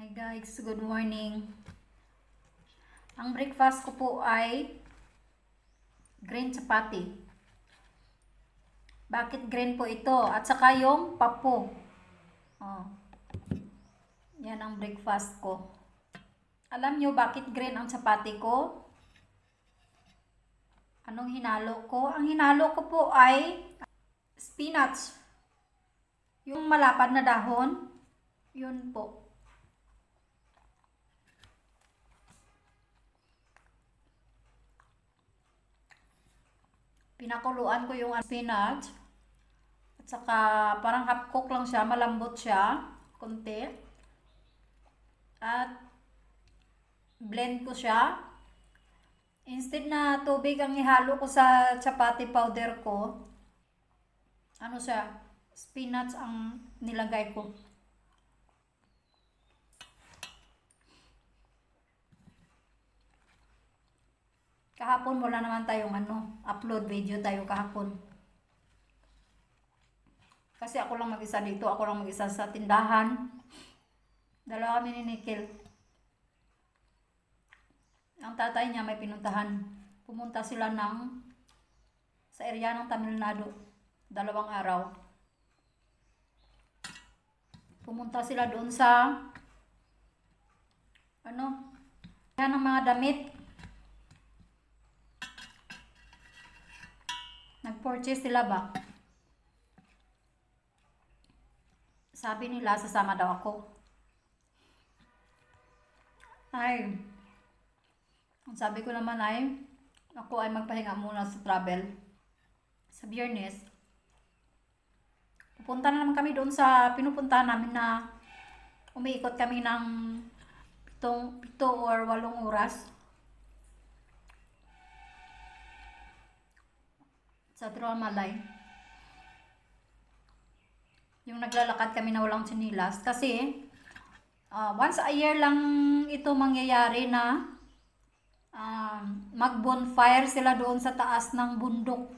Hi guys, good morning. Ang breakfast ko po ay green chapati. Bakit green po ito? At saka yung papo. Oh. Yan ang breakfast ko. Alam nyo bakit green ang chapati ko? Anong hinalo ko? Ang hinalo ko po ay spinach. Yung malapad na dahon. Yun po. Pinakuluan ko yung spinach. At saka parang half cook lang siya. Malambot siya. Konti. At blend ko siya. Instead na tubig ang ihalo ko sa chapati powder ko, ano siya, spinach ang nilagay ko. Kahapon wala naman tayong upload video tayo kahapon. Kasi ako lang mag-isa dito, ako lang mag-isa sa tindahan. Dalawa kami ni Nikil. Ang tatay niya may pinuntahan. Pumunta sila sa area ng Tamil Nadu. 2 araw. Pumunta sila doon sa yan ang mga damit. Nag-purchase sila ba? Sabi nila sasama daw ako. Ay, ang sabi ko naman ay ako ay magpahinga muna sa travel. Sa Biyernes, pupunta na naman kami doon sa pinupuntahan namin na umiikot kami ng 7 or 8 oras. Sa Truamalay. Yung naglalakad kami na walang tsinilas. Kasi, once a year lang ito mangyayari na mag-bonfire sila doon sa taas ng bundok.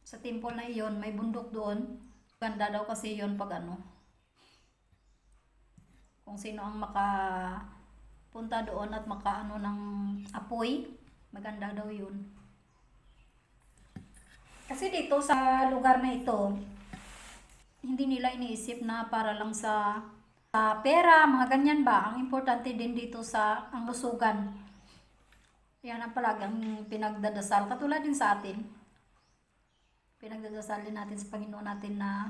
Sa temple na iyon, may bundok doon. Ganda daw kasi iyon pag kung sino ang makapunta doon at ng apoy. Maganda daw yun. Kasi dito sa lugar na ito, hindi nila iniisip na para lang sa pera, mga ganyan ba. Ang importante din dito ang lusugan. Yan ang palagang pinagdadasal. Katulad din sa atin. Pinagdadasal din natin sa Panginoon natin na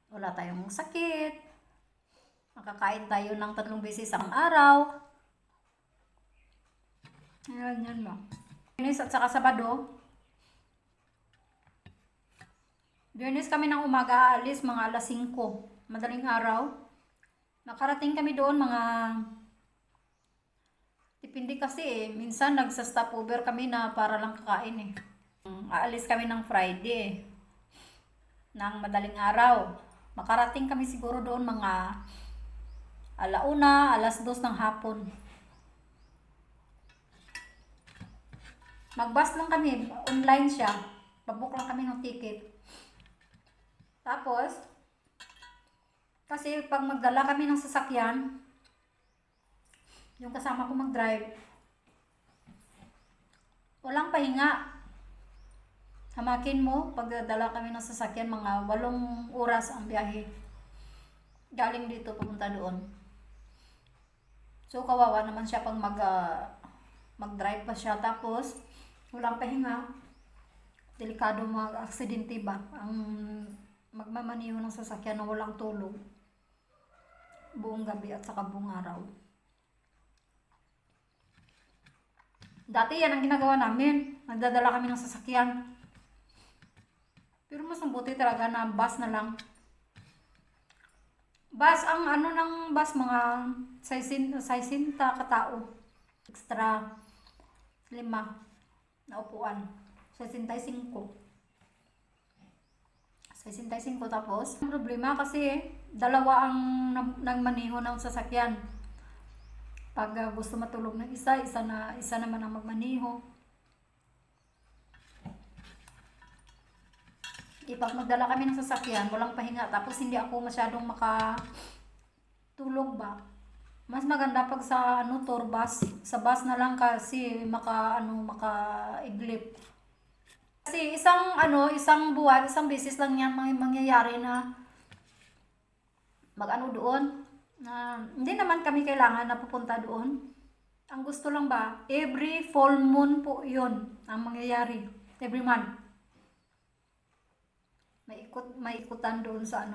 wala tayong sakit. Makakain tayo ng 3 beses ang araw. Ayan, yan ba. Biyernes at saka Sabado. Biyernes kami ng umaga, aalis mga alas 5. Madaling araw. Nakarating kami doon depende kasi minsan nagsa-stop over kami na para lang kakain Aalis kami ng Friday. Ng madaling araw. Makarating kami siguro doon mga 1:00, alas 2 ng hapon. Mag-bus lang kami, online siya. Pabook lang kami ng ticket. Tapos, kasi pag magdala kami ng sasakyan, yung kasama ko mag-drive, walang pahinga. Hamakin mo, pag dala kami ng sasakyan, mga 8 oras ang biyahe. Galing dito, pupunta doon. So, kawawa naman siya pag mag-drive pa siya. Tapos, walang pahinga. Delikado mag-aksidente ba? Ang magmamaniho ng sasakyan na walang tulog. Buong gabi at saka buong araw. Dati yan ang ginagawa namin. Nagdadala kami ng sasakyan. Pero mas mabuti talaga na bus na lang. Bus, ang ng bus, mga 60 katao. Extra 5 na upuan. 65. 65 tapos. Ang problema kasi dalawa ang nagmaneho ng sasakyan. Pag gusto matulog ng isa naman ang magmaneho. Pag magdala kami ng sasakyan, walang pahinga, tapos hindi ako masyadong makatulog ba. Mas maganda pag sa ano tour bus, sa bus na lang kasi maka-iglip. Kasi isang buwan, isang beses lang yan mangyayari na mag-ano doon. Hindi naman kami kailangan na pupunta doon. Ang gusto lang ba, every full moon po yun ang mangyayari. Every month. May ikutan doon sa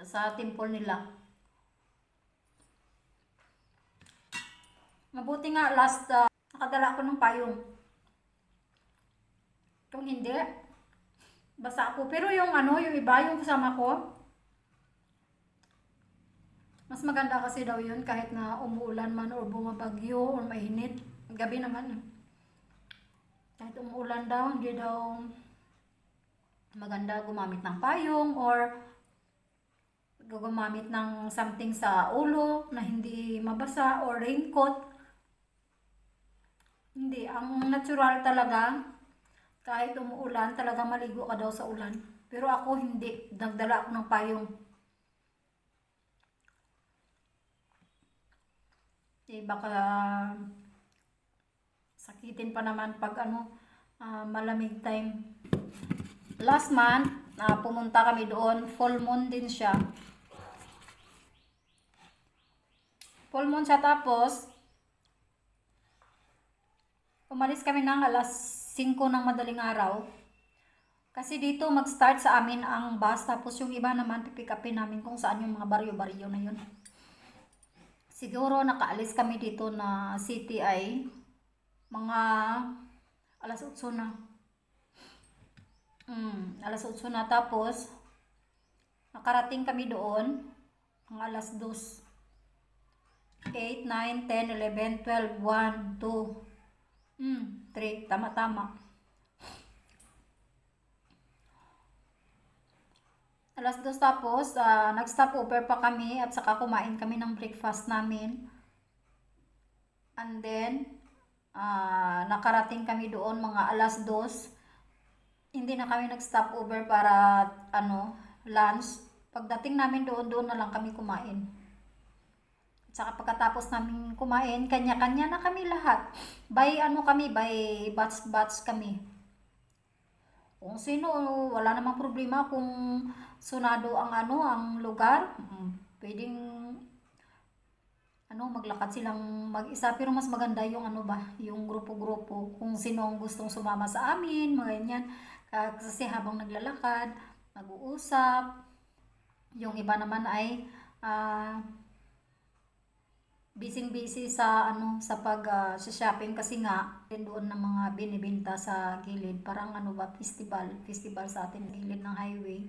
sa temple nila. Mabuti nga nakadala ako ng payong. Kung hindi, basa ako. Pero yung iba, yung kasama ko, mas maganda kasi daw yun kahit na umuulan man or bumabagyo or mainit. Gabi naman. Kahit umuulan daw, hindi daw maganda gumamit ng payong or gumamit ng something sa ulo na hindi mabasa or raincoat. Hindi. Ang natural talaga, kahit umuulan, talaga maligo ka daw sa ulan. Pero ako hindi. Nagdala ako ng payong. Baka sakitin pa naman pag malamig time. Last month, pumunta kami doon. Full moon din siya. Full moon siya, tapos umalis kami ng alas 5 ng madaling araw. Kasi dito mag-start sa amin ang bus, tapos yung iba naman pipick upin namin kung saan yung mga baryo-baryo na yun. Siguro nakaalis kami dito na city ay mga alas 8 na. Alas 8 na, tapos nakarating kami doon ang alas 2. 8, 9, 10, 11, 12, 1, 2, 3, tama-tama. Alas 2, tapos nag-stop over pa kami at saka kumain kami ng breakfast namin. And then nakarating kami doon mga alas 2. Hindi na kami nag-stop over para lunch. Pagdating namin doon na lang kami kumain. At saka pagkatapos namin kumain, kanya-kanya na kami lahat. By batch kami. Kung sino, wala namang problema kung sunado ang lugar. Pwedeng maglakad silang mag-isa, pero mas maganda yung yung grupo-grupo. Kung sino ang gustong sumama sa amin, mga ganyan. Kasi habang naglalakad, nag-uusap. Yung iba naman ay busy sa pag-shopping kasi nga doon ng mga binibenta sa gilid, parang festival sa atin gilid ng highway.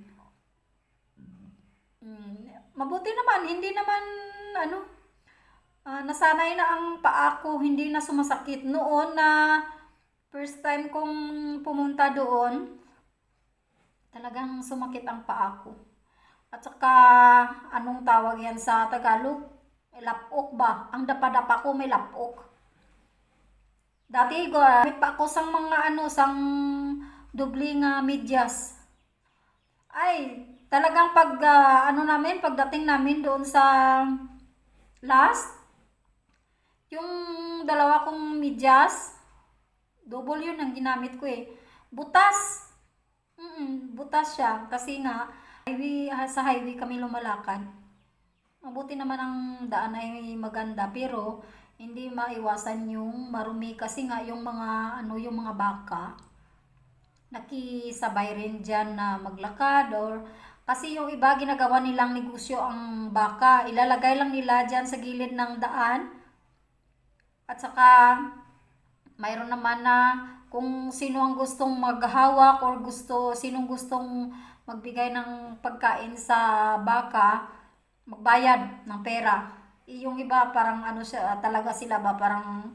Mabuti naman, hindi naman nasanay na ang paa ko, hindi na sumasakit. Noon na first time kong pumunta doon, talagang sumakit ang paa ko. At saka anong tawag yan sa Tagalog? Lapok ba? Ang dapa-dapa ko may lapok. Dati gamit pa ako sang sang dubling medyas. Ay, talagang pagdating namin doon sa last, yung dalawa kong medyas, double yun ang ginamit ko Butas. Butas siya kasi nga sa highway kami lumalakad. Mabuti naman ang daan ay maganda, pero hindi maiwasan yung marumi kasi nga yung mga baka nakisabay rin dyan na maglakad, or kasi yung iba ginagawa nilang negosyo ang baka, ilalagay lang nila dyan sa gilid ng daan. At saka mayroon naman na kung sino ang gustong maghawak or sinong gustong magbigay ng pagkain sa baka, magbayad ng pera. Yung iba parang talaga sila ba, parang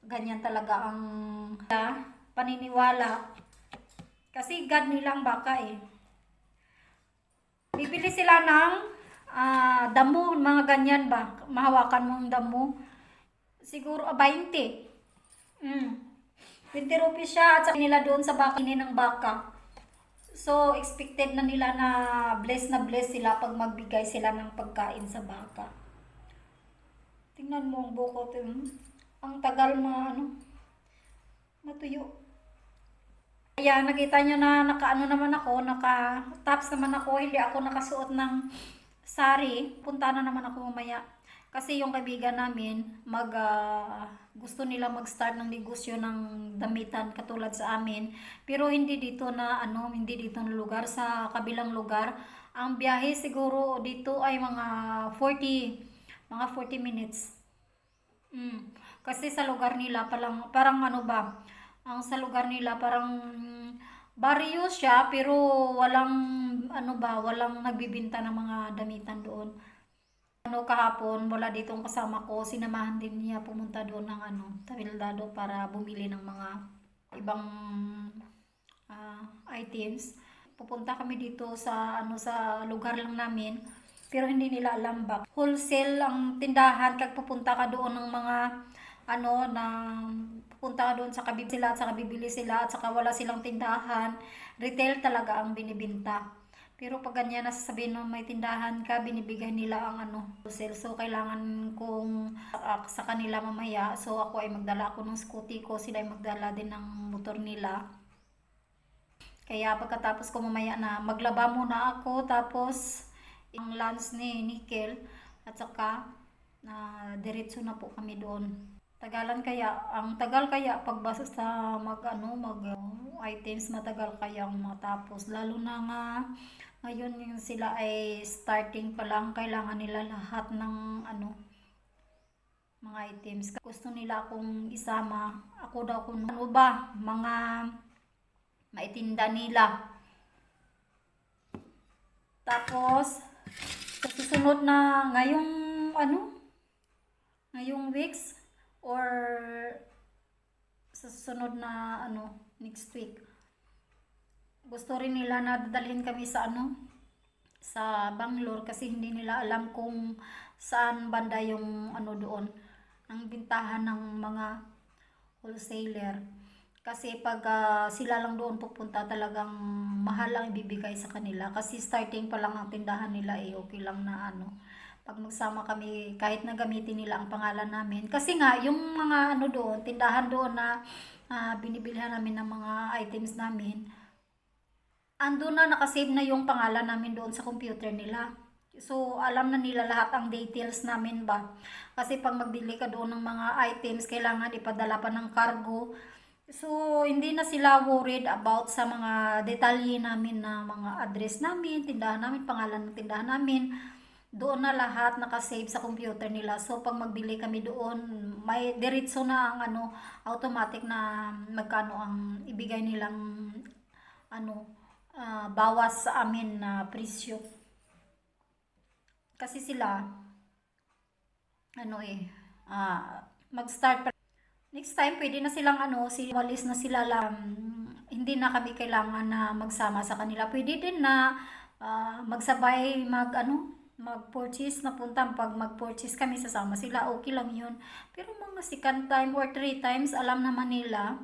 ganyan talaga ang paniniwala. Kasi God nila ang baka Bibili sila ng damo, mga ganyan ba, mahawakan mo ang damo. Siguro 20. 20 rupees siya, at sa nila doon sa bakinin ng baka. So, expected na nila na bless sila pag magbigay sila ng pagkain sa baka. Tingnan mo ang buko. Ang tagal matuyo. Kaya nakita nyo na nakaano naman ako, naka-tops naman ako, hindi ako nakasuot ng sari. Punta na naman ako mamaya. Kasi yung kaibigan namin, gusto nila mag-start ng negosyo ng damitan katulad sa amin. Pero hindi dito na hindi dito na lugar, sa kabilang lugar. Ang biyahe siguro dito ay mga 40 minutes. Kasi sa lugar nila parang ang sa lugar nila parang barrio siya pero walang nagbibenta ng mga damitan doon. Kahapon wala ditong kasama ko, sinamahan din niya pumunta doon ng Tabildado para bumili ng mga ibang items. Pupunta kami dito sa sa lugar lang namin pero hindi nila alam ba. Wholesale ang tindahan kag pupunta ka doon ng mga pupunta ka doon sa kabibili sila at saka wala silang tindahan. Retail talaga ang binibinta. Pero pag ganyan nasasabihin mo may tindahan ka, binibigay nila ang wholesale. So kailangan kong sa kanila mamaya. So ako ay magdala ako ng scooty ko, sila ay magdala din ng motor nila. Kaya pagkatapos ko mamaya na maglaba muna ako, tapos ang lunch ni Nickel at saka diretso na po kami doon. Ang tagal kaya pagbasa sa mag items, matagal kayang matapos, lalo na nga ngayon yung sila ay starting pa lang, kailangan nila lahat ng mga items. Gusto nila akong isama, ako daw kung mga maitinda nila. Tapos sa susunod na ngayong weeks or sa susunod na next week, gusto rin nila na dadalhin kami sa sa Bangalore kasi hindi nila alam kung saan banda yung doon ang bintahan ng mga wholesaler. Kasi pag sila lang doon pupunta, talagang mahal ang ibibigay sa kanila kasi starting pa lang ang tindahan nila okay lang na pag magsama kami, kahit na gamitin nila ang pangalan namin. Kasi nga, yung mga doon, tindahan doon na binibilhan namin ng mga items namin, andun na nakasave na yung pangalan namin doon sa computer nila. So, alam na nila lahat ang details namin ba. Kasi pag magbili ka doon ng mga items, kailangan ipadala pa ng cargo. So, hindi na sila worried about sa mga detalye namin na mga address namin, tindahan namin, pangalan ng tindahan namin. Doon na lahat nakasave sa computer nila. So, pag magbili kami doon, may diretso na ang automatic na magkano ang ibigay nilang bawas sa amin na presyo. Kasi sila, mag-start pa. Next time, pwede na silang walis na sila lang. Hindi na kami kailangan na magsama sa kanila. Pwede din na magsabay mag-purchase na punta. Pag mag-purchase kami, sasama sila, okay lang yun. Pero mga second time or 3 times, alam naman nila.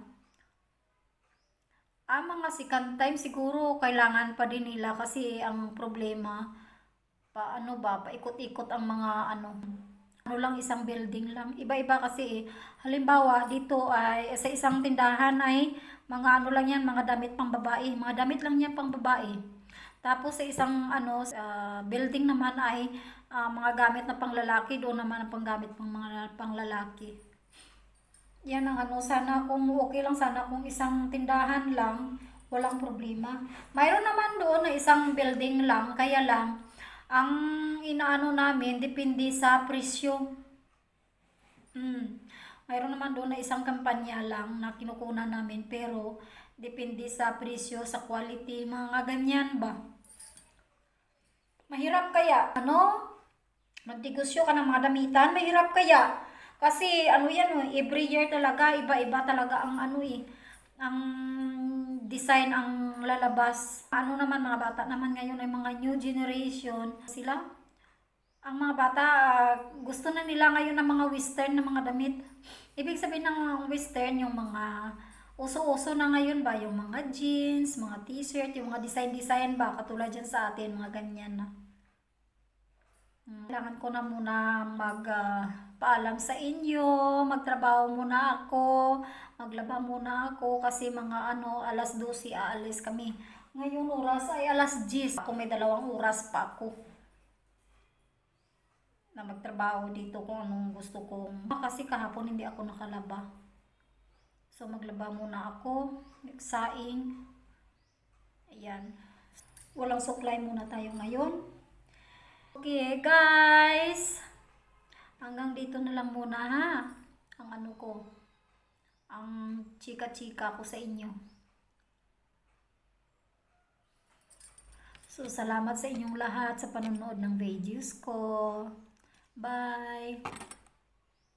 Mga second time, siguro kailangan pa din nila kasi ang problema, paikot-ikot ang mga lang, isang building lang. Iba-iba kasi halimbawa, dito ay sa isang tindahan ay mga lang yan, mga damit pang babae. Mga damit lang yan pang babae. Tapos sa isang building naman ay mga gamit na panglalaki, doon naman ang panggamit pang mga panglalaki. Yan ang sana kung okay lang sana kung isang tindahan lang, walang problema. Mayroon naman doon na isang building lang, kaya lang ang namin depende sa presyo. Mayroon naman doon na isang kampanya lang na kinukunan namin, pero depende sa presyo, sa quality, mga ganyan ba. Mahirap kaya, magnegosyo ka ng mga damitan, mahirap kaya. Kasi every year talaga, iba-iba talaga ang ang design ang lalabas. Naman, mga bata naman ngayon ay mga new generation. Ang mga bata, gusto na nila ngayon ng mga western na mga damit. Ibig sabihin ng western, yung mga Uso-uso na ngayon ba yung mga jeans, mga t-shirt, yung mga design-design ba, katulad dyan sa atin, mga ganyan na. Kailangan ko na muna paalam sa inyo, magtrabaho muna ako, maglaba muna ako kasi mga alas 12 aalis kami. Ngayon oras ay alas 10, ako may 2 oras pa ako na magtrabaho dito kung anong gusto kong. Kasi kahapon hindi ako nakalaba. So maglaba muna ako, saing. Ayan. Walang supply muna tayo ngayon. Okay guys, hanggang dito na lang muna ha, ang ang chika-chika ko sa inyo. So salamat sa inyong lahat sa panonood ng videos ko. Bye!